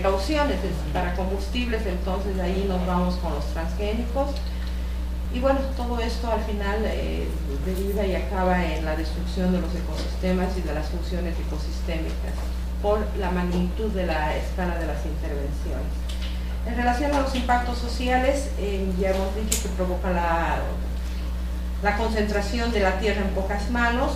precauciones. Para combustibles, entonces ahí nos vamos con los transgénicos. Y bueno, todo esto al final deriva y acaba en la destrucción de los ecosistemas y de las funciones ecosistémicas por la magnitud de la escala de las intervenciones. En relación a los impactos sociales, ya hemos dicho que provoca la concentración de la tierra en pocas manos,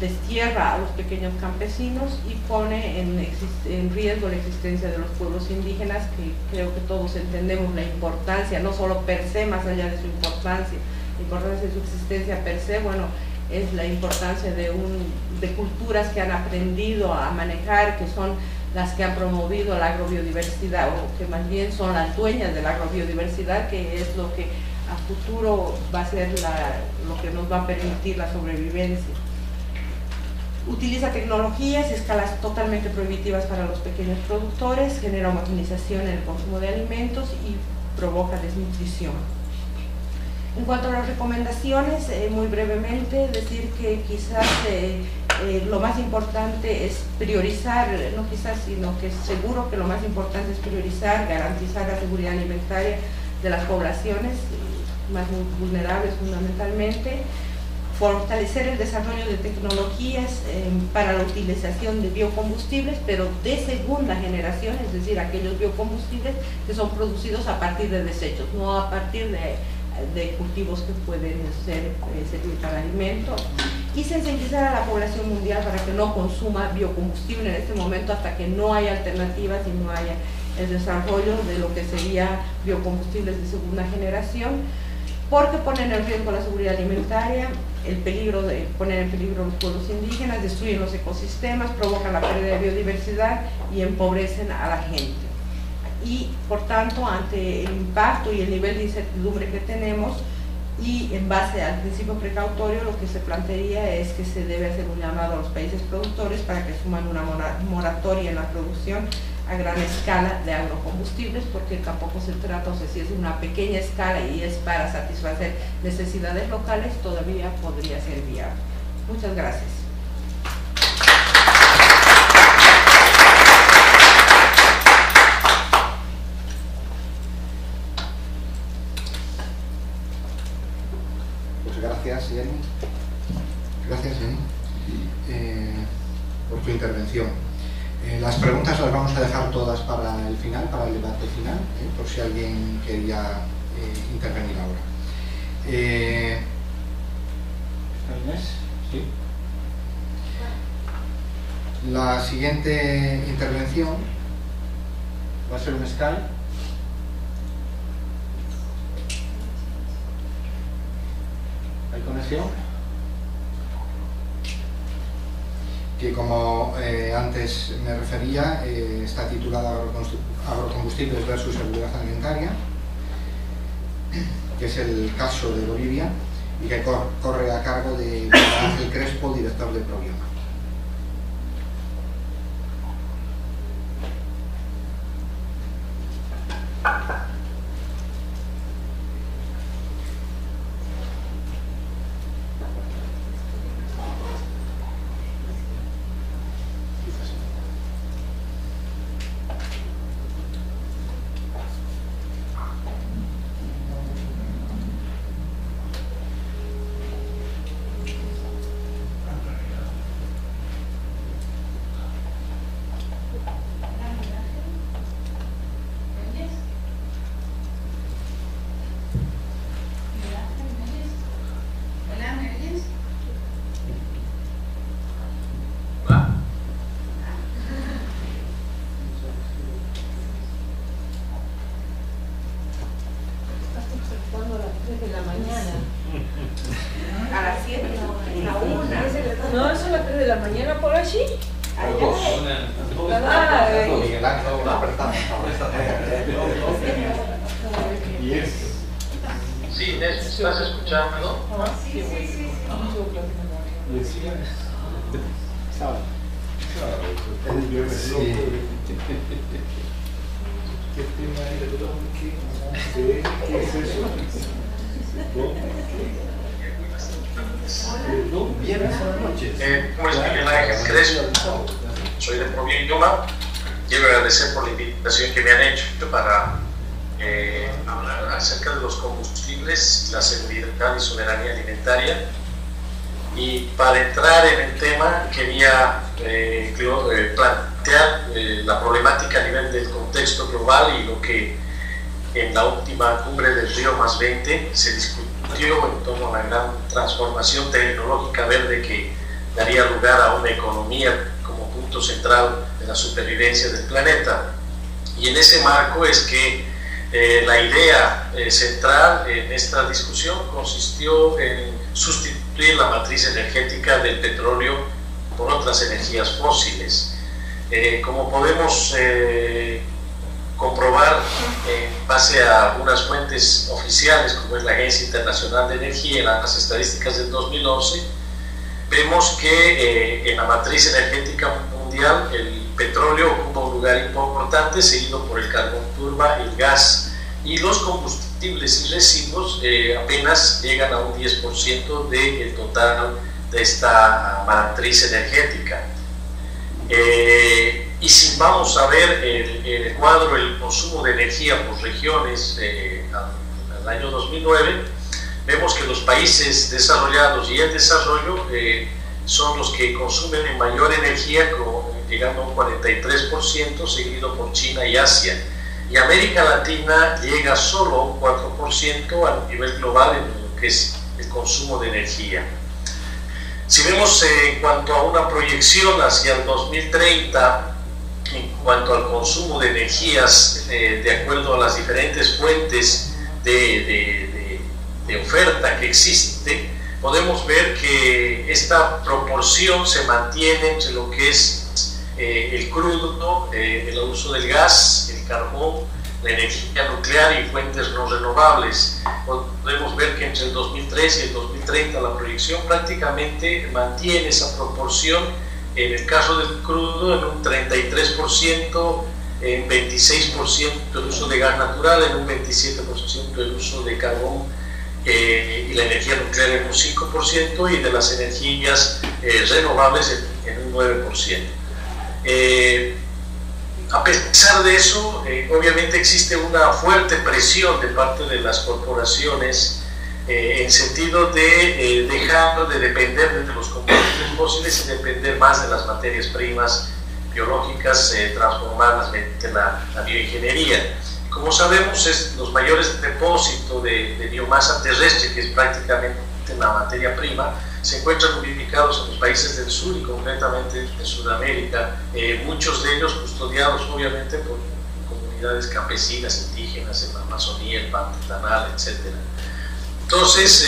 destierra a los pequeños campesinos y pone en riesgo la existencia de los pueblos indígenas, que creo que todos entendemos la importancia, no solo per se, más allá de su importancia, la importancia de su existencia per se, bueno, es la importancia de culturas que han aprendido a manejar, que son las que han promovido la agrobiodiversidad, o que más bien son las dueñas de la agrobiodiversidad, que es lo que a futuro va a ser lo que nos va a permitir la sobrevivencia. Utiliza tecnologías y escalas totalmente prohibitivas para los pequeños productores, genera homogenización en el consumo de alimentos y provoca desnutrición. En cuanto a las recomendaciones, muy brevemente, decir que quizás lo más importante es priorizar, no quizás, sino que seguro que lo más importante es priorizar, garantizar la seguridad alimentaria de las poblaciones más vulnerables fundamentalmente, fortalecer el desarrollo de tecnologías para la utilización de biocombustibles, pero de segunda generación, es decir, aquellos biocombustibles que son producidos a partir de desechos, no a partir de cultivos que pueden servir para alimento, y sensibilizar a la población mundial para que no consuma biocombustible en este momento hasta que no haya alternativas y no haya el desarrollo de lo que sería biocombustibles de segunda generación, porque ponen en riesgo la seguridad alimentaria, el peligro de poner en peligro los pueblos indígenas, destruyen los ecosistemas, provocan la pérdida de biodiversidad y empobrecen a la gente. Y por tanto, ante el impacto y el nivel de incertidumbre que tenemos, y en base al principio precautorio, lo que se plantearía es que se debe hacer un llamado a los países productores para que asuman una moratoria en la producción a gran escala de agrocombustibles, porque tampoco se trata, o sea, si es una pequeña escala y es para satisfacer necesidades locales, todavía podría ser viable. Muchas gracias. Gracias, Jenny. Gracias, Jenny, por tu intervención. Las preguntas las vamos a dejar todas para el final, para el debate final, por si alguien quería intervenir ahora. ¿Inés? ¿Sí? La siguiente intervención va a ser un Skype. ¿Hay conexión? Que como antes me refería, está titulada Agrocombustibles versus Seguridad Alimentaria, que es el caso de Bolivia y que corre a cargo de Ángel Crespo, director de Probioma. Sí, ¿estás escuchando? Sí. Pues Miguel Ángel Crespo, soy de Probioma quiero agradecer por la invitación que me han hecho para hablar acerca de los combustibles, la seguridad y soberanía alimentaria. Y para entrar en el tema quería plantear la problemática a nivel del contexto global y lo que en la última cumbre del Río+20 se discutió en torno a la gran transformación tecnológica verde que daría lugar a una economía como punto central de la supervivencia del planeta. Y en ese marco es que la idea central en esta discusión consistió en sustituir la matriz energética del petróleo por otras energías fósiles. Como podemos comprobar en base a algunas fuentes oficiales, como es la Agencia Internacional de Energía, en las estadísticas del 2011, vemos que en la matriz energética mundial el petróleo ocupa un lugar importante, seguido por el carbón turba, el gas, y los combustibles y residuos apenas llegan a un 10% del total de esta matriz energética. Y si vamos a ver el cuadro, el consumo de energía por regiones al año 2009, vemos que los países desarrollados y en desarrollo son los que consumen en mayor energía, llegando a un 43%, seguido por China y Asia. Y América Latina llega solo a un 4% a nivel global en lo que es el consumo de energía. Si vemos en cuanto a una proyección hacia el 2030, en cuanto al consumo de energías, de acuerdo a las diferentes fuentes de oferta que existe, podemos ver que esta proporción se mantiene entre lo que es el crudo, el uso del gas, el carbón, la energía nuclear y fuentes no renovables. Podemos ver que entre el 2013 y el 2030 la proyección prácticamente mantiene esa proporción. En el caso del crudo, en un 33%, en 26% el uso de gas natural, en un 27% el uso de carbón y la energía nuclear en un 5%, y de las energías renovables en un 9%. A pesar de eso, obviamente existe una fuerte presión de parte de las corporaciones en sentido de dejar de depender de los combustibles fósiles y depender más de las materias primas biológicas transformadas mediante la bioingeniería. Como sabemos, los mayores depósitos de biomasa terrestre, que es prácticamente la materia prima, se encuentran ubicados en los países del sur y concretamente en Sudamérica, muchos de ellos custodiados obviamente por comunidades campesinas, indígenas, en la Amazonía, el Pantanal, etc. Entonces,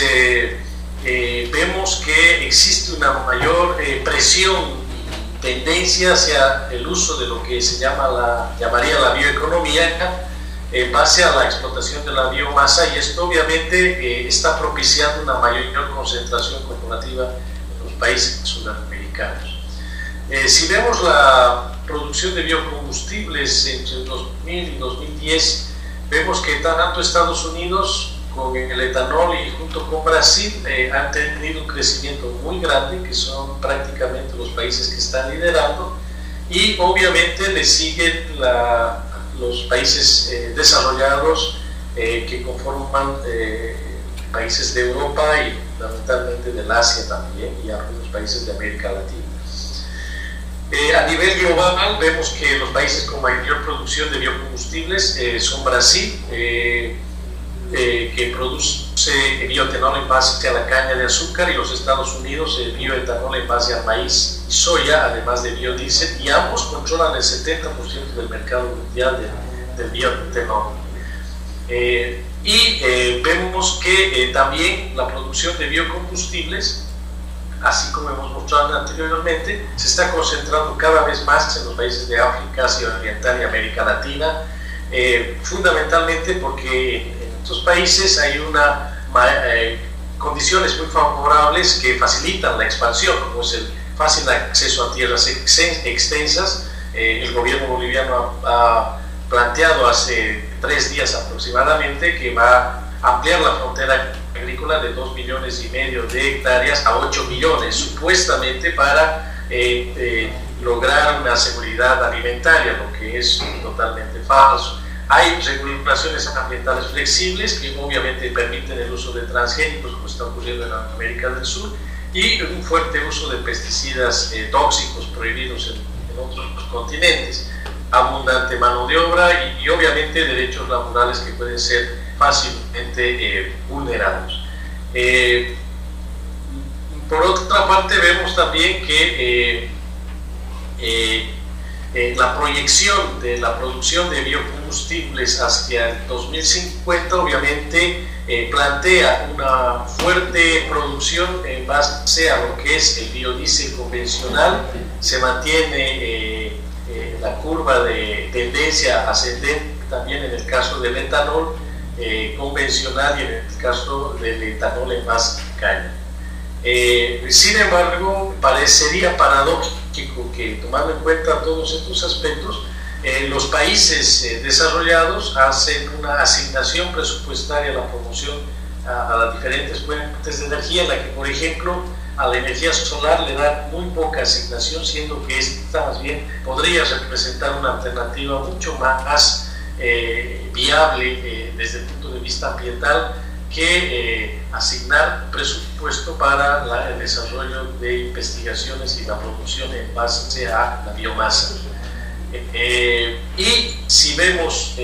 vemos que existe una mayor presión y tendencia hacia el uso de lo que se llamaría la bioeconomía, en base a la explotación de la biomasa, y esto obviamente está propiciando una mayor concentración corporativa en los países sudamericanos. Si vemos la producción de biocombustibles entre el 2000 y 2010, vemos que tanto Estados Unidos con el etanol y junto con Brasil han tenido un crecimiento muy grande, que son prácticamente los países que están liderando, y obviamente le siguen los países desarrollados que conforman países de Europa y fundamentalmente del Asia también, y algunos países de América Latina. A nivel global vemos que los países con mayor producción de biocombustibles son Brasil, que produce bioetanol en base a la caña de azúcar, y los Estados Unidos bioetanol en base al maíz y soya, además de biodiesel, y ambos controlan el 70% del mercado mundial del bioetanol. Vemos que también la producción de biocombustibles, así como hemos mostrado anteriormente, se está concentrando cada vez más en los países de África, Asia Oriental y América Latina, fundamentalmente porque en estos países hay condiciones muy favorables que facilitan la expansión, como es el fácil acceso a tierras extensas. El gobierno boliviano ha planteado hace 3 días aproximadamente que va a ampliar la frontera agrícola de 2,5 millones de hectáreas a 8 millones, supuestamente para lograr una seguridad alimentaria, lo que es totalmente falso. Hay regulaciones ambientales flexibles que obviamente permiten el uso de transgénicos, como está ocurriendo en América del Sur, y un fuerte uso de pesticidas tóxicos prohibidos en otros continentes, abundante mano de obra y obviamente derechos laborales que pueden ser fácilmente vulnerados. Por otra parte, vemos también que la proyección de la producción de biocombustibles hacia el 2050 obviamente plantea una fuerte producción en base a lo que es el biodiesel convencional. Se mantiene la curva de tendencia ascendente también en el caso del etanol convencional y en el caso del etanol en base a caña. Sin embargo, parecería paradójico que, tomando en cuenta todos estos aspectos, los países desarrollados hacen una asignación presupuestaria a la promoción a las diferentes fuentes de energía, en la que, por ejemplo, a la energía solar le da muy poca asignación, siendo que esta más bien podría representar una alternativa mucho más viable desde el punto de vista ambiental que asignar presupuesto para el desarrollo de investigaciones y la promoción en base a la biomasa. Y si vemos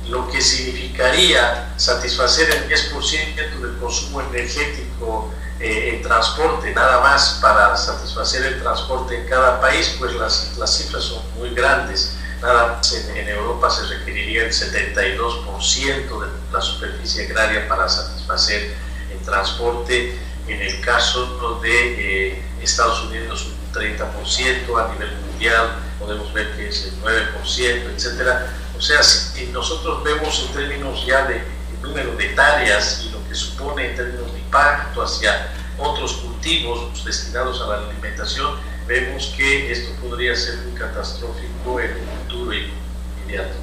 lo que significaría satisfacer el 10% del consumo energético en transporte, nada más para satisfacer el transporte en cada país, pues las cifras son muy grandes. Nada más en Europa se requeriría el 72% de la superficie agraria para satisfacer el transporte. En el caso de Estados Unidos, un 30%, a nivel mundial podemos ver que es el 9%, etc. O sea, si nosotros vemos en términos ya de número de hectáreas y lo que supone en términos de impacto hacia otros cultivos destinados a la alimentación, vemos que esto podría ser muy catastrófico en un futuro inmediato.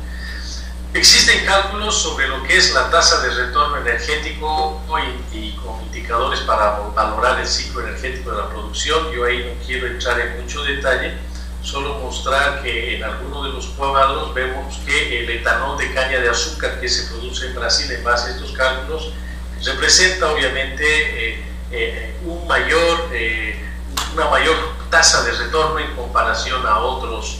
Existen cálculos sobre lo que es la tasa de retorno energético y con indicadores para valorar el ciclo energético de la producción. Yo ahí no quiero entrar en mucho detalle, solo mostrar que en algunos de los cuadros vemos que el etanol de caña de azúcar que se produce en Brasil en base a estos cálculos representa obviamente una mayor tasa de retorno en comparación a otros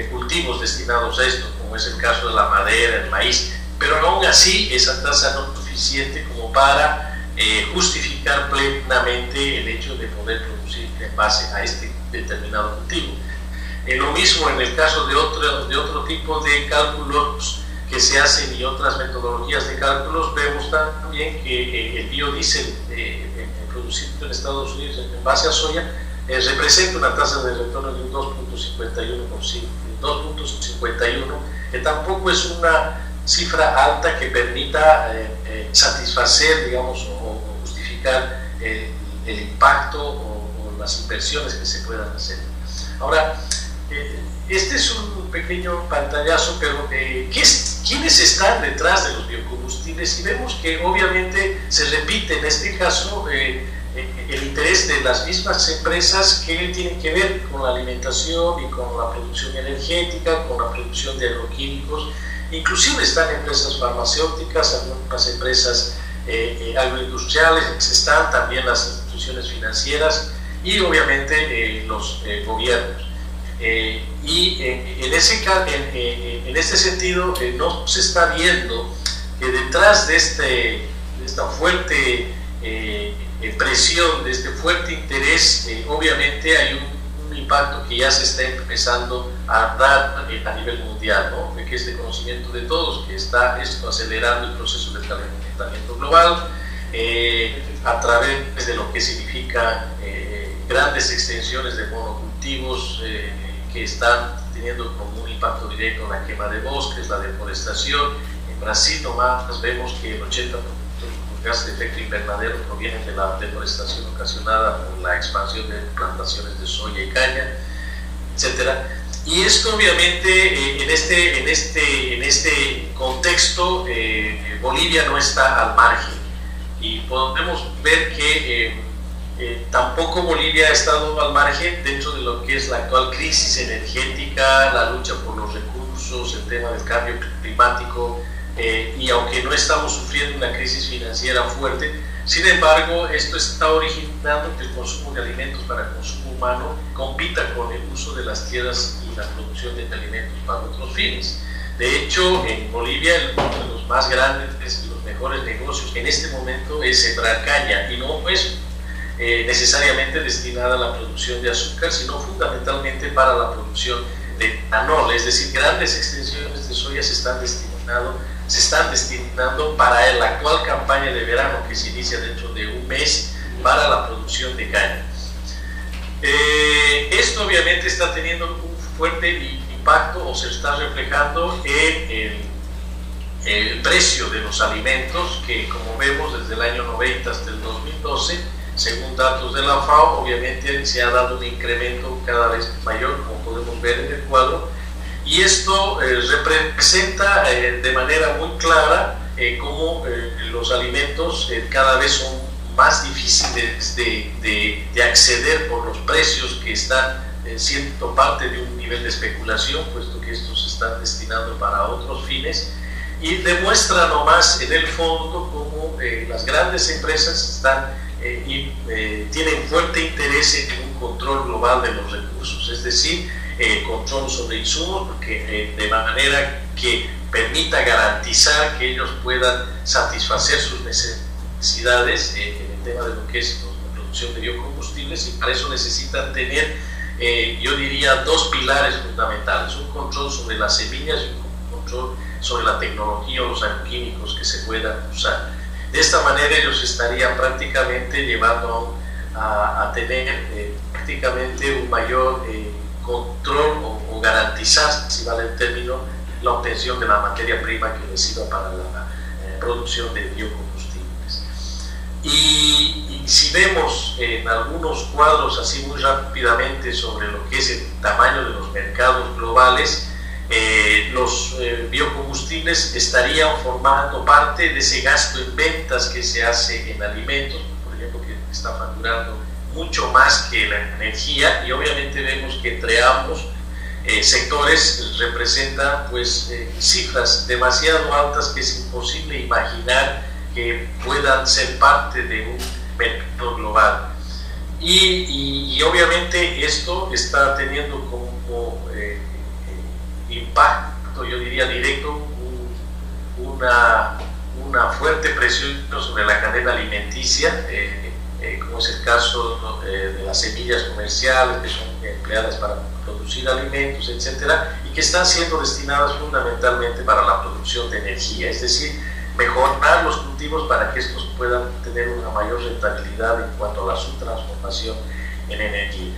cultivos destinados a esto, como es el caso de la madera, el maíz, pero aún así esa tasa no es suficiente como para justificar plenamente el hecho de poder producir en base a este determinado cultivo. Lo mismo en el caso de otro tipo de cálculos que se hacen y otras metodologías de cálculos, vemos también que el biodiesel producido en Estados Unidos en base a soya representa una tasa de retorno de un 2.51%, que tampoco es una cifra alta que permita satisfacer, digamos, o justificar el impacto o las inversiones que se puedan hacer. Ahora, este es un pequeño pantallazo, pero ¿quiénes están detrás de los biocombustibles? Y vemos que obviamente se repite en este caso el interés de las mismas empresas que tienen que ver con la alimentación y con la producción energética, con la producción de agroquímicos. Inclusive están empresas farmacéuticas, algunas empresas agroindustriales, están también las instituciones financieras y obviamente los gobiernos. En este sentido no se está viendo que detrás de esta fuerte presión, de este fuerte interés, obviamente hay un impacto que ya se está empezando a dar a nivel mundial, ¿no? Que es de conocimiento de todos, que está esto acelerando el proceso de calentamiento global a través de lo que significa grandes extensiones de monocultivos que están teniendo como un impacto directo en la quema de bosques, la deforestación. En Brasil nomás vemos que el 80% de los gases de efecto invernadero provienen de la deforestación ocasionada por la expansión de plantaciones de soya y caña, etc. Y esto obviamente en este contexto Bolivia no está al margen, y podemos ver que Tampoco Bolivia ha estado al margen dentro de lo que es la actual crisis energética, la lucha por los recursos, el tema del cambio climático, y aunque no estamos sufriendo una crisis financiera fuerte, sin embargo, esto está originando que el consumo de alimentos para consumo humano compita con el uso de las tierras y la producción de alimentos para otros fines. De hecho, en Bolivia, uno de los más grandes y los mejores negocios en este momento es sembrar caña, y no es necesariamente destinada a la producción de azúcar, sino fundamentalmente para la producción de etanol, es decir, grandes extensiones de soya se están destinando para la actual campaña de verano que se inicia dentro de un mes para la producción de caña. Esto obviamente está teniendo un fuerte impacto o se está reflejando en el precio de los alimentos, que como vemos desde el año 90 hasta el 2012, según datos de la FAO, obviamente se ha dado un incremento cada vez mayor, como podemos ver en el cuadro, y esto representa de manera muy clara cómo los alimentos cada vez son más difíciles de acceder por los precios que están siendo parte de un nivel de especulación, puesto que estos se están destinando para otros fines, y demuestra nomás en el fondo cómo las grandes empresas tienen fuerte interés en un control global de los recursos, es decir, control sobre insumos, porque de manera que permita garantizar que ellos puedan satisfacer sus necesidades en el tema de lo que es la producción de biocombustibles, y para eso necesitan tener, yo diría, dos pilares fundamentales: un control sobre las semillas y un control sobre la tecnología o los agroquímicos que se puedan usar. De esta manera ellos estarían prácticamente llevando a tener prácticamente un mayor control o garantizar, si vale el término, la obtención de la materia prima que les sirva para la producción de biocombustibles. Y si vemos en algunos cuadros así muy rápidamente sobre lo que es el tamaño de los mercados globales, los biocombustibles estarían formando parte de ese gasto en ventas que se hace en alimentos, por ejemplo, que está facturando mucho más que la energía, y obviamente vemos que entre ambos sectores representan pues cifras demasiado altas que es imposible imaginar que puedan ser parte de un mercado global. Y obviamente esto está teniendo como impacto, yo diría directo, una fuerte presión sobre la cadena alimenticia, como es el caso de las semillas comerciales que son empleadas para producir alimentos, etcétera, y que están siendo destinadas fundamentalmente para la producción de energía, es decir, mejorar los cultivos para que estos puedan tener una mayor rentabilidad en cuanto a su transformación en energía.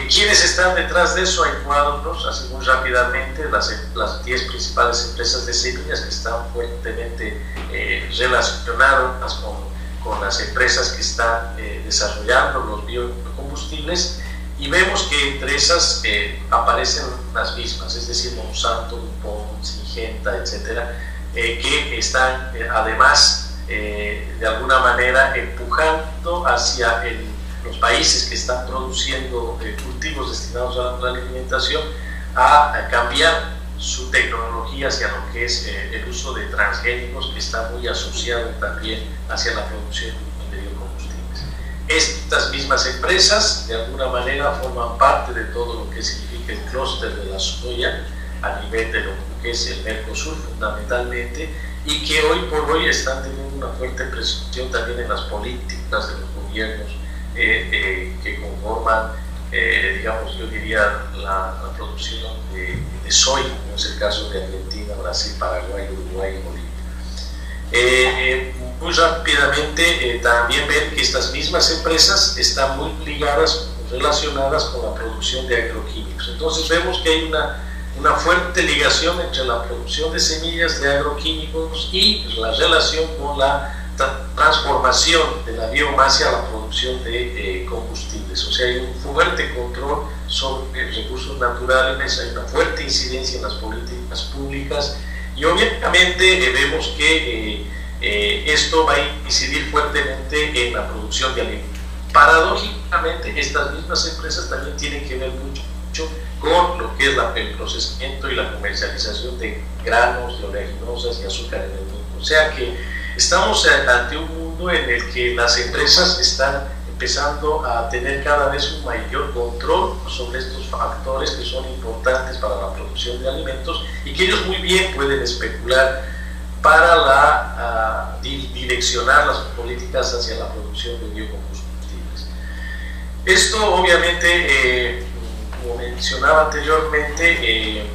¿Quiénes están detrás de eso? Hay cuadros, así muy rápidamente, las 10 principales empresas de semillas que están fuertemente relacionadas con las empresas que están desarrollando los biocombustibles, y vemos que entre esas aparecen las mismas, es decir, Monsanto, DuPont, Syngenta, etcétera, que están además de alguna manera empujando hacia los países que están produciendo cultivos destinados a la alimentación a cambiar su tecnología hacia lo que es el uso de transgénicos, que está muy asociado también hacia la producción de biocombustibles. Estas mismas empresas de alguna manera forman parte de todo lo que significa el clúster de la soya a nivel de lo que es el Mercosur fundamentalmente, y que hoy por hoy están teniendo una fuerte presión también en las políticas de los gobiernos que conforman, digamos, yo diría, la producción de soya, como es el caso de Argentina, Brasil, Paraguay, Uruguay y Bolivia. Muy rápidamente también ven que estas mismas empresas están muy ligadas, relacionadas con la producción de agroquímicos. Entonces vemos que hay una fuerte ligación entre la producción de semillas de agroquímicos y la relación con la transformación de la biomasa a la producción de combustibles. O sea, hay un fuerte control sobre recursos naturales, hay una fuerte incidencia en las políticas públicas, y obviamente vemos que esto va a incidir fuertemente en la producción de alimentos. Paradójicamente, estas mismas empresas también tienen que ver mucho con lo que es el procesamiento y la comercialización de granos, de oleaginosas y azúcar en el mundo. O sea que estamos ante un mundo en el que las empresas están empezando a tener cada vez un mayor control sobre estos factores que son importantes para la producción de alimentos y que ellos muy bien pueden especular para direccionar las políticas hacia la producción de biocombustibles. Esto obviamente, como mencionaba anteriormente,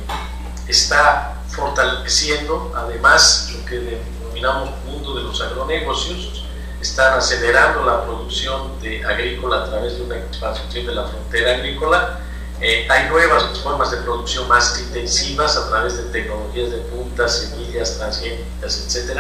está fortaleciendo además lo que denominamos mundo de los agronegocios. Están acelerando la producción agrícola a través de una expansión de la frontera agrícola. Hay nuevas formas de producción más intensivas a través de tecnologías de punta, semillas, transgénicas, etc.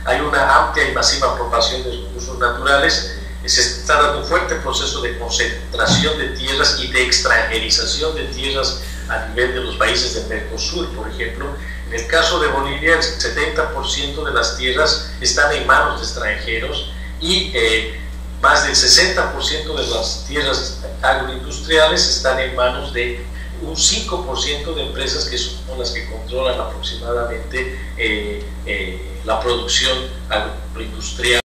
Hay una amplia y masiva apropiación de recursos naturales. Se está dando un fuerte proceso de concentración de tierras y de extranjerización de tierras a nivel de los países del Mercosur, por ejemplo. En el caso de Bolivia, el 70% de las tierras están en manos de extranjeros y más del 60% de las tierras agroindustriales están en manos de un 5% de empresas que son las que controlan aproximadamente la producción agroindustrial.